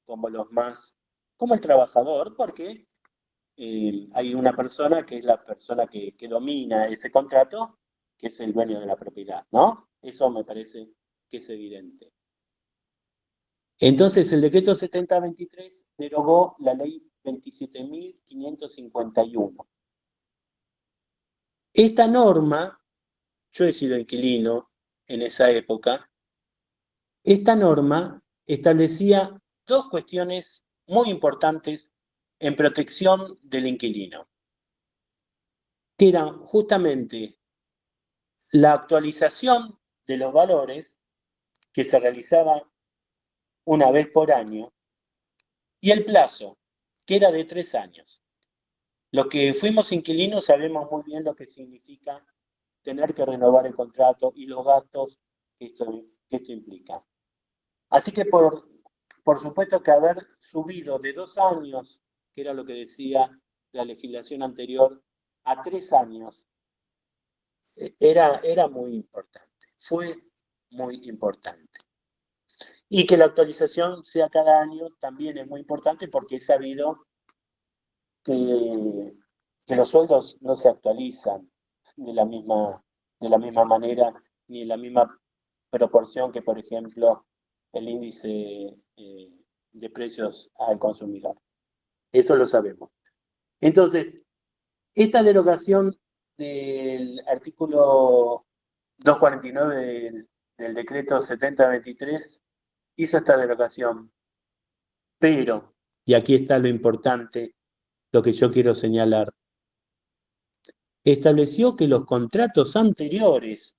como el trabajador, porque hay una persona que es la persona que domina ese contrato, que es el dueño de la propiedad, ¿no? Eso me parece que es evidente. Entonces, el decreto 7023 derogó la ley 27.551. Esta norma, yo he sido inquilino en esa época, esta norma establecía dos cuestiones muy importantes en protección del inquilino, que eran justamente la actualización de los valores, que se realizaba una vez por año, y el plazo, que era de 3 años. Los que fuimos inquilinos sabemos muy bien lo que significa tener que renovar el contrato y los gastos que esto implica. Así que por supuesto que haber subido de 2 años, que era lo que decía la legislación anterior, a 3 años, era muy importante, fue muy importante. Y que la actualización sea cada año también es muy importante porque he sabido que los sueldos no se actualizan de la misma manera ni en la misma proporción que, por ejemplo, el índice de precios al consumidor. Eso lo sabemos. Entonces, esta derogación del artículo 249 del decreto 7023 hizo esta derogación, pero, y aquí está lo importante, lo que yo quiero señalar, estableció que los contratos anteriores,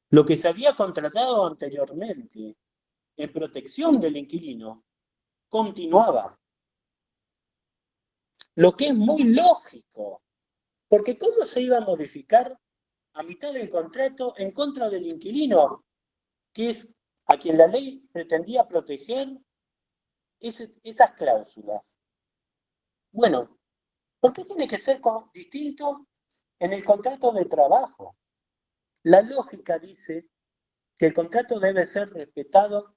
lo que se había contratado anteriormente en protección del inquilino, continuaba. Lo que es muy lógico, porque ¿cómo se iba a modificar a mitad del contrato en contra del inquilino, que es a quien la ley pretendía proteger esas cláusulas? Bueno, ¿por qué tiene que ser distinto en el contrato de trabajo? La lógica dice que el contrato debe ser respetado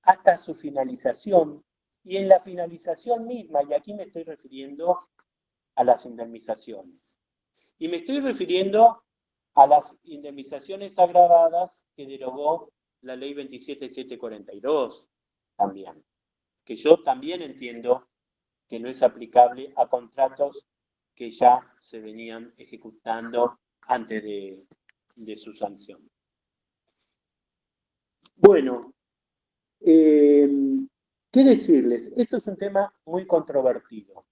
hasta su finalización y en la finalización misma, y aquí me estoy refiriendo a las indemnizaciones. Y me estoy refiriendo a las indemnizaciones agravadas que derogó la ley 27742 también, que yo también entiendo que no es aplicable a contratos que ya se venían ejecutando antes de su sanción. Bueno, ¿qué decirles? Esto es un tema muy controvertido.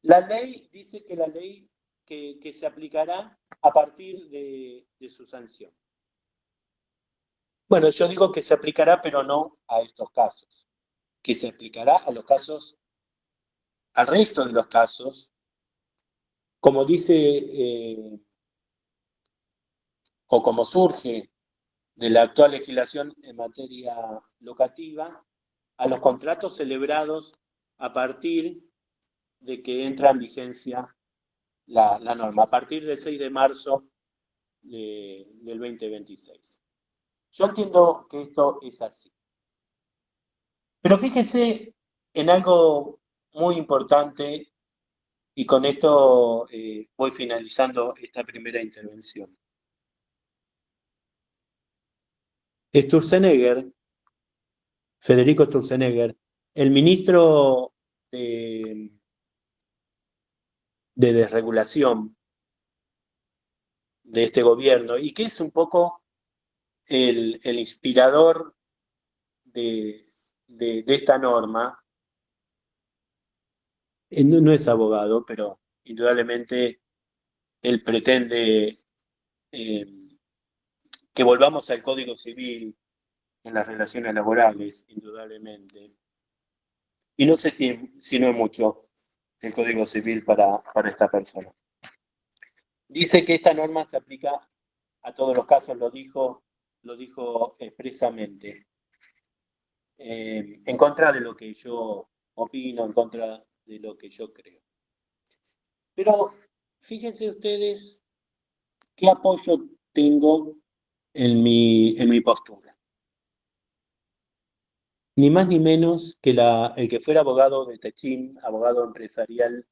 La ley dice que la ley que se aplicará a partir de su sanción. Bueno, yo digo que se aplicará, pero no a estos casos. Que se aplicará a los casos, al resto de los casos, como dice o como surge de la actual legislación en materia locativa, a los contratos celebrados a partir de que entra en vigencia la norma, a partir del 6 de marzo del 2026. Yo entiendo que esto es así. Pero fíjense en algo muy importante, y con esto voy finalizando esta primera intervención. Sturzenegger, Federico Sturzenegger, el ministro de desregulación de este gobierno, y que es un poco el inspirador de esta norma, no es abogado, pero indudablemente él pretende que volvamos al Código Civil en las relaciones laborales, indudablemente. Y no sé si no es mucho el Código Civil para esta persona. Dice que esta norma se aplica a todos los casos, lo dijo expresamente. En contra de lo que yo opino, en contra de lo que yo creo. Pero fíjense ustedes qué apoyo tengo en mi postura. Ni más ni menos que el que fuera abogado de Techín, abogado empresarial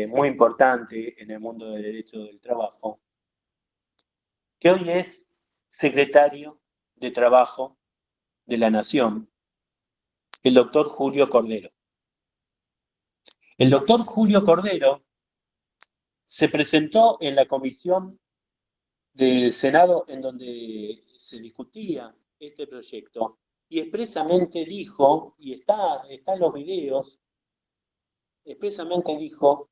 muy importante en el mundo del derecho del trabajo, que hoy es secretario de Trabajo de la Nación, el doctor Julio Cordero. El doctor Julio Cordero se presentó en la comisión del Senado en donde se discutía este proyecto y expresamente dijo, y está en los videos, expresamente dijo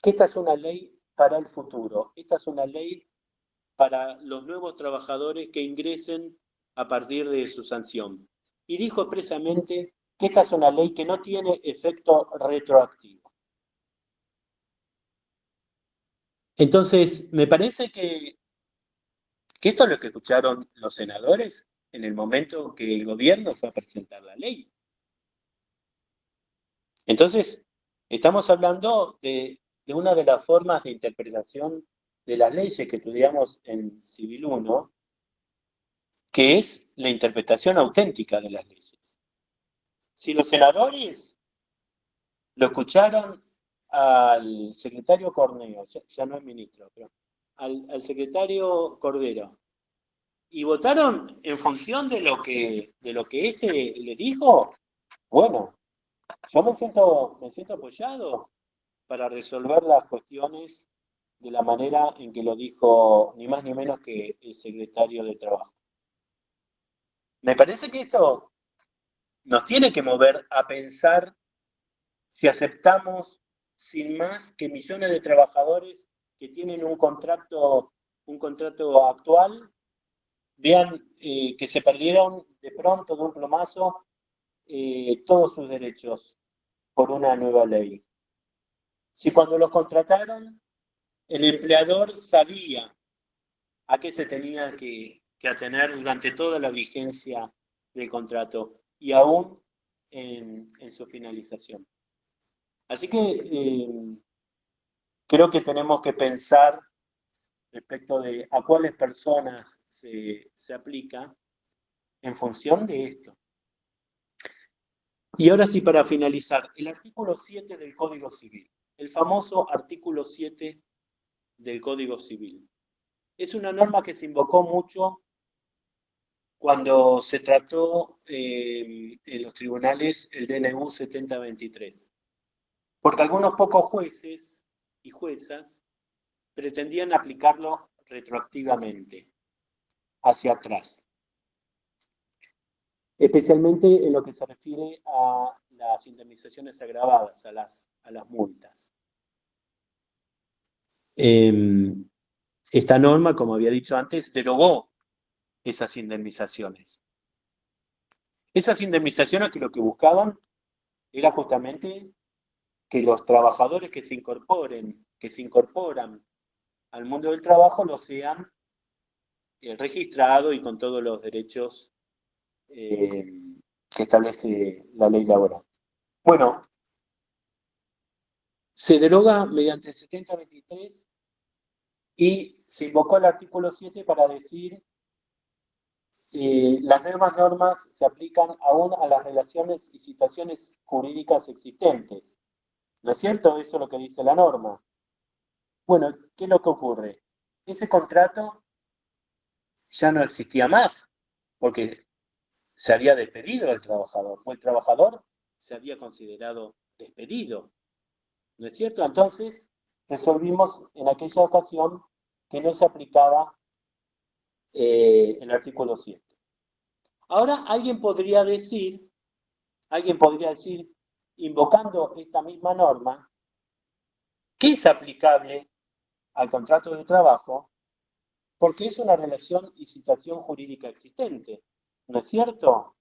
que esta es una ley para el futuro, esta es una ley para los nuevos trabajadores que ingresen a partir de su sanción. Y dijo expresamente que esta es una ley que no tiene efecto retroactivo. Entonces, me parece que esto es lo que escucharon los senadores en el momento que el gobierno fue a presentar la ley. Entonces, estamos hablando de una de las formas de interpretación de las leyes que estudiamos en Civil 1, que es la interpretación auténtica de las leyes. Si los senadores lo escucharon al secretario Corneo, ya no es ministro, pero al secretario Cordero, y votaron en función de lo que este le dijo, bueno, yo me siento apoyado para resolver las cuestiones de la manera en que lo dijo ni más ni menos que el secretario de Trabajo. Me parece que esto nos tiene que mover a pensar si aceptamos sin más que millones de trabajadores que tienen un contrato actual vean que se perdieron de pronto, de un plumazo, todos sus derechos por una nueva ley. Si cuando los contrataron, el empleador sabía a qué se tenía que atener durante toda la vigencia del contrato y aún en su finalización. Así que creo que tenemos que pensar respecto de a cuáles personas se aplica en función de esto. Y ahora sí, para finalizar, el artículo 7 del Código Civil, el famoso artículo 7 del Código Civil. Es una norma que se invocó mucho cuando se trató en los tribunales el DNU 7023, porque algunos pocos jueces y juezas pretendían aplicarlo retroactivamente, hacia atrás, especialmente en lo que se refiere a las indemnizaciones agravadas, a las multas. Esta norma, como había dicho antes, derogó esas indemnizaciones. Esas indemnizaciones que lo que buscaban era justamente que los trabajadores que se incorporan al mundo del trabajo lo sean registrados y con todos los derechos que establece la ley laboral. Bueno, se deroga mediante el 7023 y se invocó el artículo 7 para decir las nuevas normas se aplican aún a las relaciones y situaciones jurídicas existentes. ¿No es cierto? Eso es lo que dice la norma. Bueno, ¿qué es lo que ocurre? Ese contrato ya no existía más, porque se había despedido al trabajador, o el trabajador se había considerado despedido. ¿No es cierto? Entonces, resolvimos en aquella ocasión que no se aplicaba el artículo 7. Ahora alguien podría decir, invocando esta misma norma, que es aplicable al contrato de trabajo, porque es una relación y situación jurídica existente, ¿no es cierto?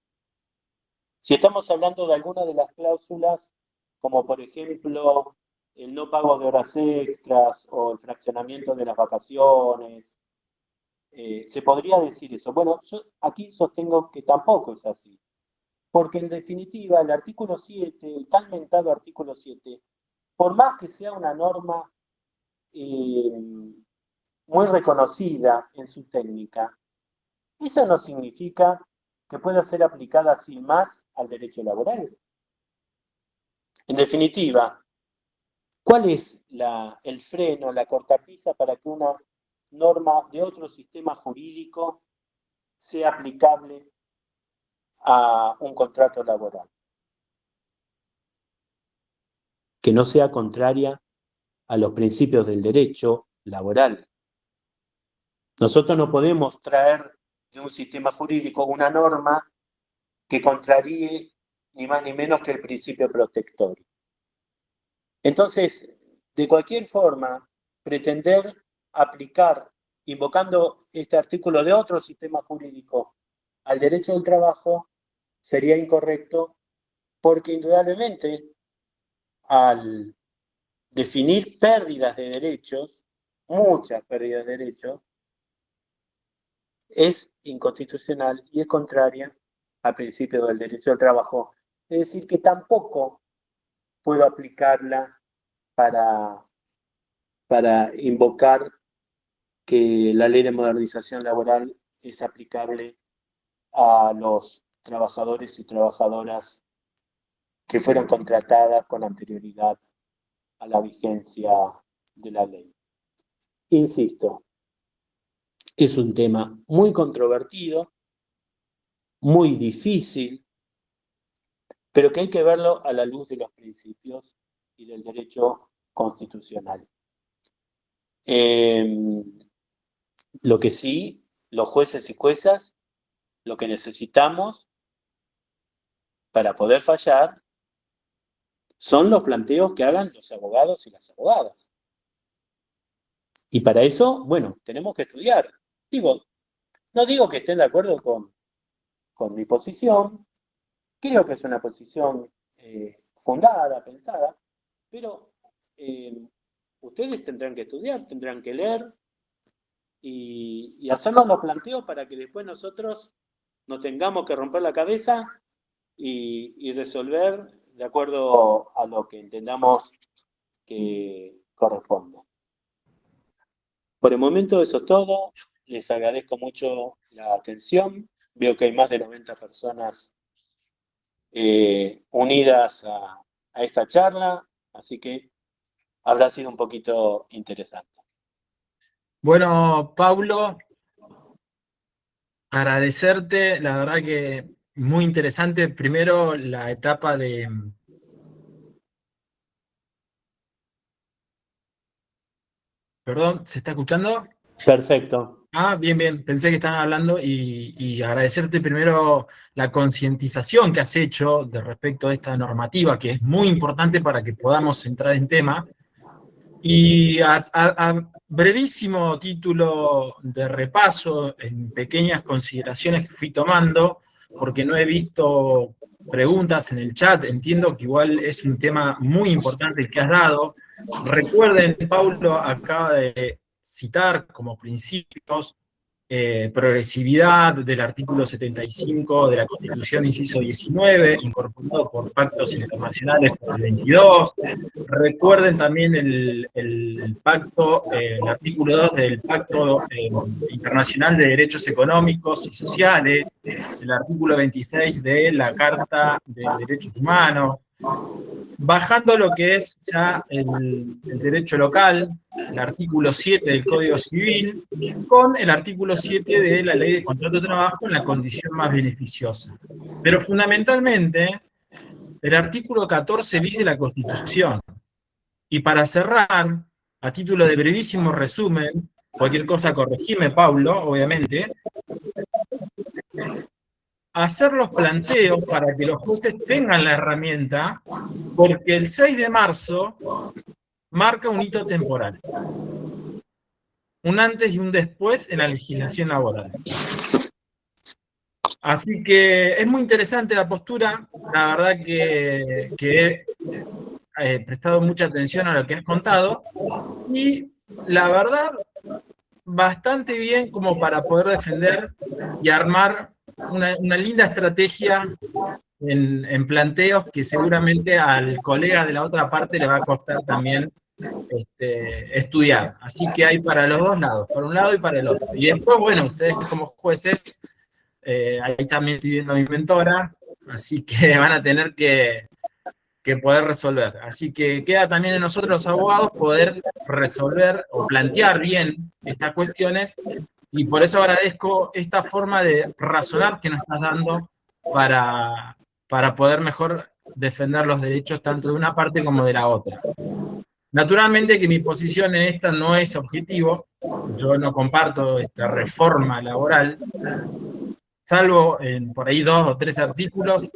Si estamos hablando de alguna de las cláusulas, como por ejemplo el no pago de horas extras o el fraccionamiento de las vacaciones, se podría decir eso. Bueno, yo aquí sostengo que tampoco es así, porque en definitiva el artículo 7, el tan mentado artículo 7, por más que sea una norma muy reconocida en su técnica, eso no significa que pueda ser aplicada sin más al derecho laboral. En definitiva, ¿cuál es el freno, la cortapisa para que una norma de otro sistema jurídico sea aplicable a un contrato laboral? Que no sea contraria a los principios del derecho laboral. Nosotros no podemos traer de un sistema jurídico una norma que contraríe ni más ni menos que el principio protector. Entonces, de cualquier forma, pretender aplicar, invocando este artículo de otro sistema jurídico al derecho del trabajo, sería incorrecto porque indudablemente al definir pérdidas de derechos, muchas pérdidas de derechos, es inconstitucional y es contraria al principio del derecho al trabajo. Es decir, que tampoco puedo aplicarla para invocar que la ley de modernización laboral es aplicable a los trabajadores y trabajadoras que fueron contratadas con anterioridad a la vigencia de la ley. Insisto, es un tema muy controvertido, muy difícil, pero que hay que verlo a la luz de los principios y del derecho constitucional. Lo que sí, los jueces y juezas, lo que necesitamos para poder fallar son los planteos que hagan los abogados y las abogadas. Y para eso, bueno, tenemos que estudiar. No digo que estén de acuerdo con mi posición, creo que es una posición fundada, pensada, pero ustedes tendrán que estudiar, tendrán que leer y hacernos los planteos para que después nosotros no tengamos que romper la cabeza y resolver de acuerdo a lo que entendamos que corresponde. Por el momento eso es todo. Les agradezco mucho la atención. Veo que hay más de 90 personas unidas a esta charla, así que habrá sido un poquito interesante. Bueno, Paulo, agradecerte, la verdad que muy interesante. Primero, la etapa de... Perdón, ¿se está escuchando? Perfecto. Ah, bien, bien, pensé que estaban hablando y agradecerte primero la concientización que has hecho de respecto a esta normativa, que es muy importante para que podamos entrar en tema. Y a brevísimo título de repaso, en pequeñas consideraciones que fui tomando, porque no he visto preguntas en el chat, entiendo que igual es un tema muy importante el que has dado. Recuerden, Paulo acaba de citar como principios progresividad del artículo 75 de la Constitución, inciso 19, incorporado por pactos internacionales por el 22. Recuerden también el pacto, el artículo 2 del Pacto Internacional de Derechos Económicos y Sociales, el artículo 26 de la Carta de Derechos Humanos. Bajando lo que es ya el derecho local, el artículo 7 del Código Civil, con el artículo 7 de la Ley de Contrato de Trabajo en la condición más beneficiosa. Pero fundamentalmente, el artículo 14 bis de la Constitución. Y para cerrar, a título de brevísimo resumen, cualquier cosa corregime, Paulo, obviamente, hacer los planteos para que los jueces tengan la herramienta, porque el 6 de marzo marca un hito temporal. Un antes y un después en la legislación laboral. Así que es muy interesante la postura, la verdad que he prestado mucha atención a lo que has contado, y la verdad, bastante bien como para poder defender y armar una linda estrategia en planteos que seguramente al colega de la otra parte le va a costar también estudiar. Así que hay para los dos lados, para un lado y para el otro. Y después, bueno, ustedes como jueces, ahí también estoy viendo a mi mentora, así que van a tener que poder resolver. Así que queda también en nosotros los abogados poder resolver o plantear bien estas cuestiones, y por eso agradezco esta forma de razonar que nos estás dando para poder mejor defender los derechos tanto de una parte como de la otra. Naturalmente que mi posición en esta no es objetivo, yo no comparto esta reforma laboral, salvo en por ahí 2 o 3 artículos,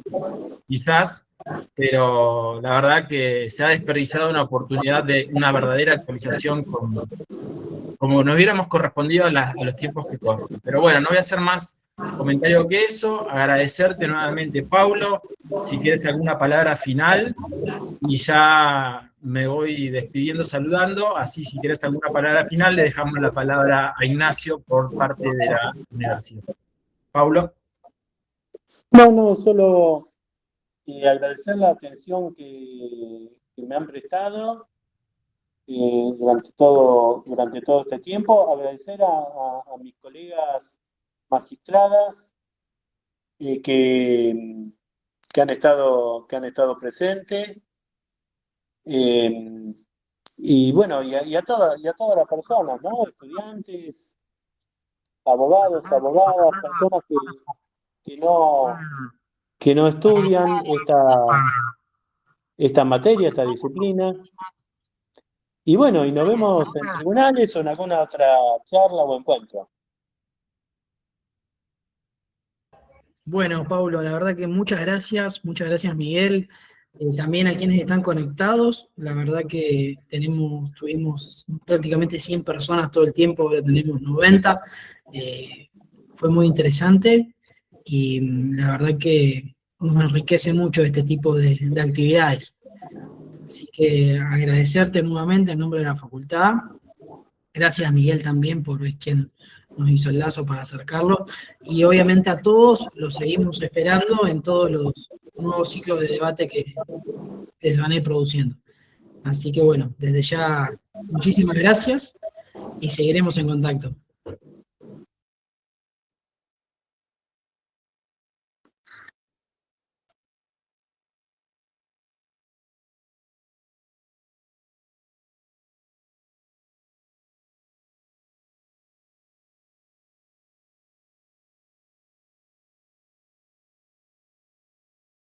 quizás, pero la verdad que se ha desperdiciado una oportunidad de una verdadera actualización como nos hubiéramos correspondido a los tiempos que corren. Pero bueno, no voy a hacer más comentario que eso. Agradecerte nuevamente, Paulo. Si quieres alguna palabra final, y ya me voy despidiendo, saludando. Así, si quieres alguna palabra final, le dejamos la palabra a Ignacio por parte de la universidad. Paulo. No, solo agradecer la atención que me han prestado durante todo este tiempo, agradecer a mis colegas magistradas que han estado presentes, y bueno, y a todas las personas, ¿no? Estudiantes, abogadas, personas que no estudian esta materia, esta disciplina. Y bueno, y nos vemos en tribunales o en alguna otra charla o encuentro. Bueno, Paulo, la verdad que muchas gracias Miguel, también a quienes están conectados. La verdad que tuvimos prácticamente 100 personas todo el tiempo, ahora tenemos 90. Fue muy interesante y la verdad que nos enriquece mucho este tipo de actividades. Así que agradecerte nuevamente en nombre de la facultad. Gracias, Miguel, también, por quien nos hizo el lazo para acercarlo. Y obviamente a todos los seguimos esperando en todos los nuevos ciclos de debate que se van a ir produciendo. Así que bueno, desde ya, muchísimas gracias y seguiremos en contacto.